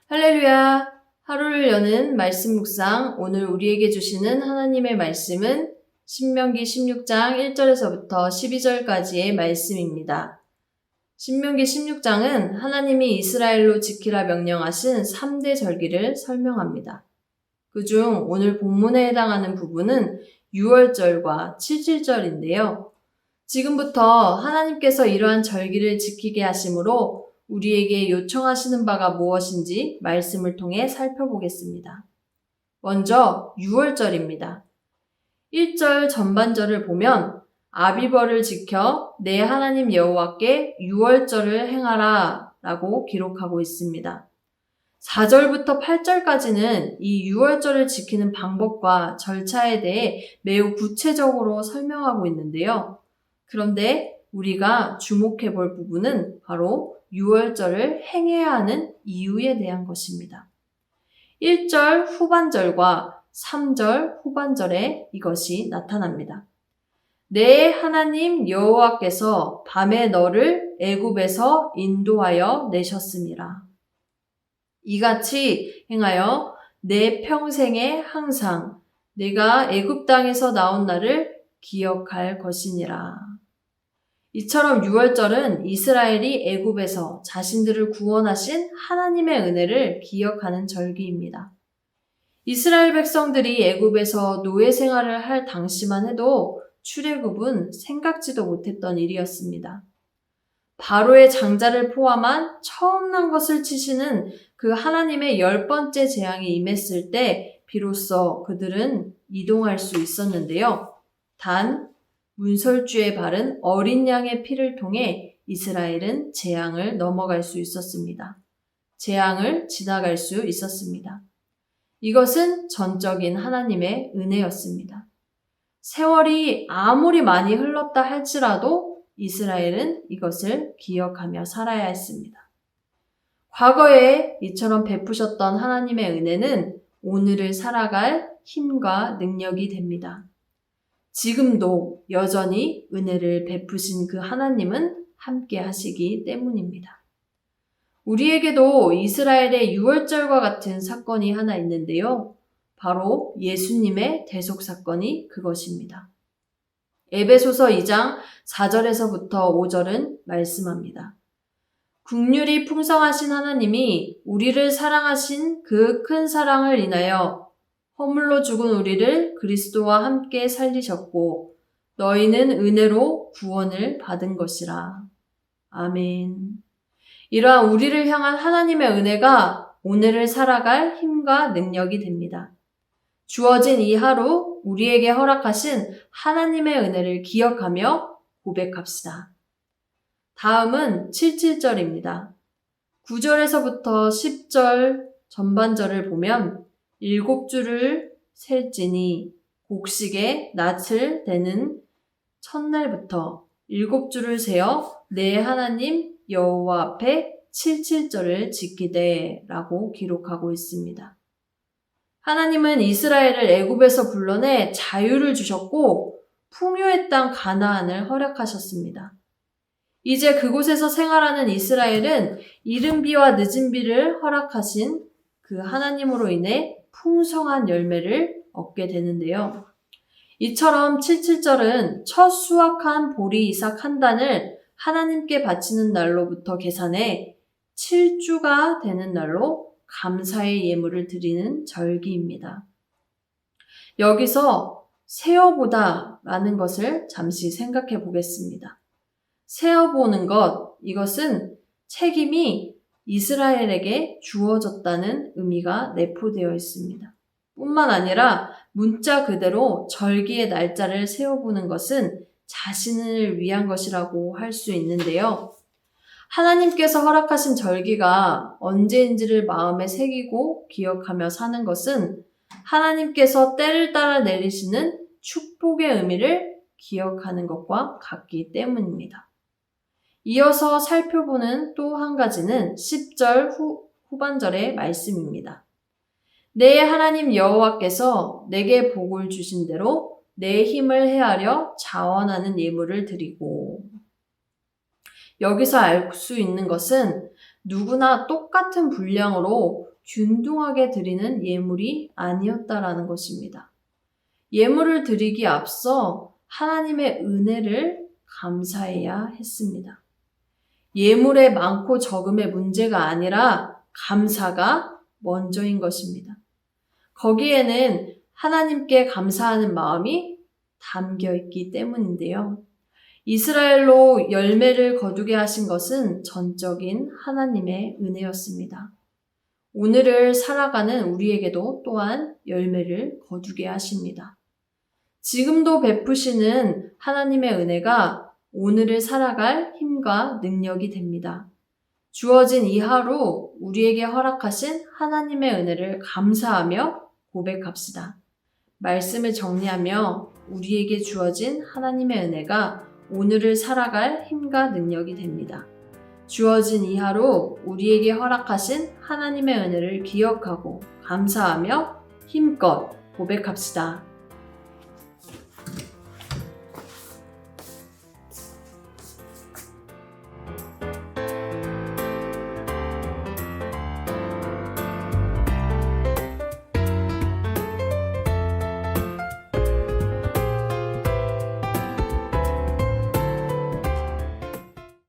할렐루야! 하루를 여는 말씀 묵상, 오늘 우리에게 주시는 하나님의 말씀은 신명기 16장 1절에서부터 12절까지의 말씀입니다. 신명기 16장은 하나님이 이스라엘로 지키라 명령하신 3대 절기를 설명합니다. 그중 오늘 본문에 해당하는 부분은 6월절과 7.7절인데요. 지금부터 하나님께서 이러한 절기를 지키게 하심으로 우리에게 요청하시는 바가 무엇인지 말씀을 통해 살펴보겠습니다. 먼저 6월절입니다. 1절 전반절을 보면 아비벌을 지켜 내 하나님 여호와께 6월절을 행하라 라고 기록하고 있습니다. 4절부터 8절까지는 이 6월절을 지키는 방법과 절차에 대해 매우 구체적으로 설명하고 있는데요. 그런데 우리가 주목해 볼 부분은 바로 6월절을 행해야 하는 이유에 대한 것입니다. 1절 후반절과 3절 후반절에 이것이 나타납니다. 내 하나님 여호와께서 밤에 너를 애굽에서 인도하여 내셨음이라. 이같이 행하여 내 평생에 항상 내가 애굽 땅에서 나온 날을 기억할 것이니라. 이처럼 6월절은 이스라엘이 애굽에서 자신들을 구원하신 하나님의 은혜를 기억하는 절기입니다. 이스라엘 백성들이 애굽에서 노예 생활을 할 당시만 해도 출애굽은 생각지도 못했던 일이었습니다. 바로의 장자를 포함한 처음 난 것을 치시는 그 하나님의 10번째 재앙이 임했을 때 비로소 그들은 이동할 수 있었는데요. 단 문설주에 바른 어린 양의 피를 통해 이스라엘은 재앙을 넘어갈 수 있었습니다. 재앙을 지나갈 수 있었습니다. 이것은 전적인 하나님의 은혜였습니다. 세월이 아무리 많이 흘렀다 할지라도 이스라엘은 이것을 기억하며 살아야 했습니다. 과거에 이처럼 베푸셨던 하나님의 은혜는 오늘을 살아갈 힘과 능력이 됩니다. 지금도 여전히 은혜를 베푸신 그 하나님은 함께 하시기 때문입니다. 우리에게도 이스라엘의 6월절과 같은 사건이 하나 있는데요. 바로 예수님의 대속 사건이 그것입니다. 에베소서 2장 4절에서부터 5절은 말씀합니다. 긍휼이 풍성하신 하나님이 우리를 사랑하신 그 큰 사랑을 인하여 허물로 죽은 우리를 그리스도와 함께 살리셨고 너희는 은혜로 구원을 받은 것이라. 아멘. 이러한 우리를 향한 하나님의 은혜가 오늘을 살아갈 힘과 능력이 됩니다. 주어진 이 하루 우리에게 허락하신 하나님의 은혜를 기억하며 고백합시다. 다음은 7.7절입니다. 9절에서부터 10절 전반절을 보면 7주를 셀지니 곡식에 낯을 대는 첫날부터 7주를 세어 내 하나님 여호와 앞에 7.7절을 지키되 라고 기록하고 있습니다. 하나님은 이스라엘을 애굽에서 불러내 자유를 주셨고 풍요의 땅 가나안을 허락하셨습니다. 이제 그곳에서 생활하는 이스라엘은 이른 비와 늦은 비를 허락하신 그 하나님으로 인해 풍성한 열매를 얻게 되는데요. 이처럼 7.7절은 첫 수확한 보리 이삭 한 단을 하나님께 바치는 날로부터 계산해 7주가 되는 날로 감사의 예물을 드리는 절기입니다. 여기서 세어보다 라는 것을 잠시 생각해 보겠습니다. 세어보는 것, 이것은 책임이 이스라엘에게 주어졌다는 의미가 내포되어 있습니다. 뿐만 아니라 문자 그대로 절기의 날짜를 세어보는 것은 자신을 위한 것이라고 할 수 있는데요. 하나님께서 허락하신 절기가 언제인지를 마음에 새기고 기억하며 사는 것은 하나님께서 때를 따라 내리시는 축복의 의미를 기억하는 것과 같기 때문입니다. 이어서 살펴보는 또 한 가지는 10절 후반절의 말씀입니다. 내 하나님 여호와께서 내게 복을 주신 대로 내 힘을 헤아려 자원하는 예물을 드리고. 여기서 알 수 있는 것은 누구나 똑같은 분량으로 균등하게 드리는 예물이 아니었다라는 것입니다. 예물을 드리기 앞서 하나님의 은혜를 감사해야 했습니다. 예물의 많고 적음의 문제가 아니라 감사가 먼저인 것입니다. 거기에는 하나님께 감사하는 마음이 담겨 있기 때문인데요. 이스라엘로 열매를 거두게 하신 것은 전적인 하나님의 은혜였습니다. 오늘을 살아가는 우리에게도 또한 열매를 거두게 하십니다. 지금도 베푸시는 하나님의 은혜가 오늘을 살아갈 힘과 능력이 됩니다. 주어진 이 하루 우리에게 허락하신 하나님의 은혜를 감사하며 고백합시다. 말씀을 정리하며 우리에게 주어진 하나님의 은혜가 오늘을 살아갈 힘과 능력이 됩니다. 주어진 이 하루 우리에게 허락하신 하나님의 은혜를 기억하고 감사하며 힘껏 고백합시다.